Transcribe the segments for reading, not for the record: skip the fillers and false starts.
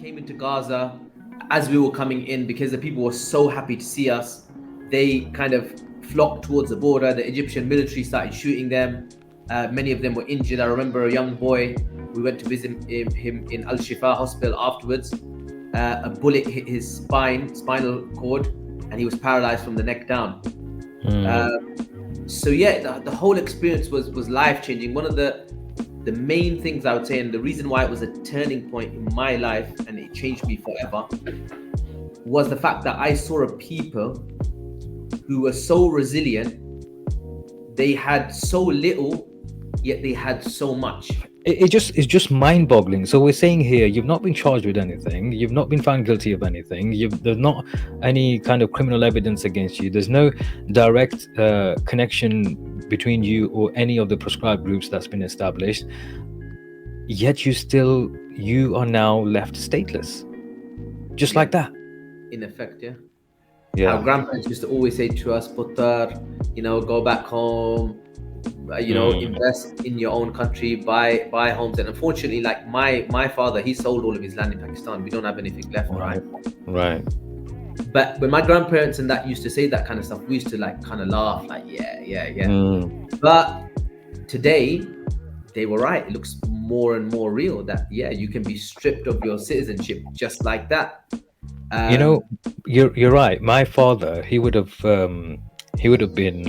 came into Gaza as we were coming in, because the people were so happy to see us. They kind of flocked towards the border. The Egyptian military started shooting them. Many of them were injured. I remember a young boy, we went to visit him in Al Shifa hospital afterwards. A bullet hit his spinal cord, and he was paralyzed from the neck down. So yeah, the whole experience was life-changing. One of the main things I would say, and the reason why it was a turning point in my life and it changed me forever, was the fact that I saw a people who were so resilient. They had so little, yet they had so much. It's just mind-boggling. So we're saying here, you've not been charged with anything, you've not been found guilty of anything, there's not any kind of criminal evidence against you, there's no direct connection between you or any of the prescribed groups that's been established, yet you are now left stateless, just like that. In effect, yeah. Yeah. Our grandparents used to always say to us, "Putar, go back home, invest in your own country, buy homes." And unfortunately, like my father, he sold all of his land in Pakistan. We don't have anything left, right? But when my grandparents and that used to say that kind of stuff, we used to like kind of laugh, like yeah. But today, they were right. It looks more and more real that you can be stripped of your citizenship just like that. You're right. My father, he would have been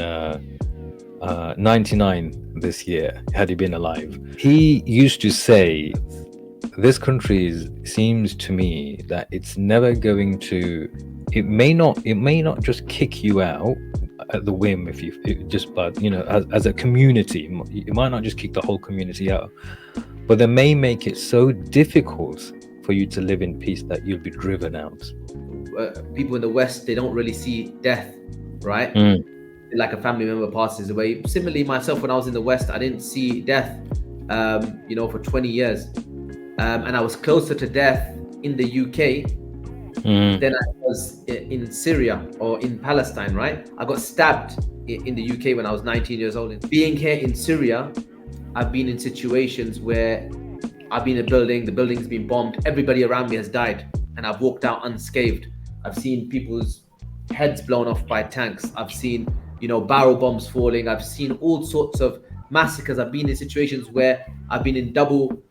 99 this year had he been alive. He used to say, this country seems to me that it's never going to, it may not just kick you out at the whim as a community. It might not just kick the whole community out, but they may make it so difficult for you to live in peace that you'll be driven out. People in the West, they don't really see death, right? Like a family member passes away. Similarly, myself, when I was in the West, I didn't see death, for 20 years. And I was closer to death in the UK than I was in Syria or in Palestine, right? I got stabbed in the UK when I was 19 years old. Being here in Syria, I've been in situations where I've been in a building, the building's been bombed, everybody around me has died, and I've walked out unscathed. I've seen people's heads blown off by tanks. I've seen, barrel bombs falling. I've seen all sorts of massacres. I've been in situations where I've been in double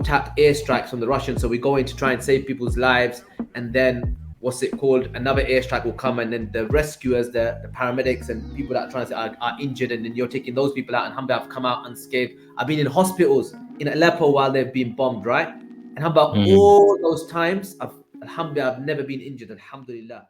tap airstrikes from the Russians. So we go in to try and save people's lives, and then another airstrike will come, and then the rescuers, the paramedics and people that are trying to are injured, and then you're taking those people out, and alhamdulillah, I've come out unscathed. I've been in hospitals in Aleppo while they've been bombed, right? And how about all those times, alhamdulillah, I've never been injured, alhamdulillah.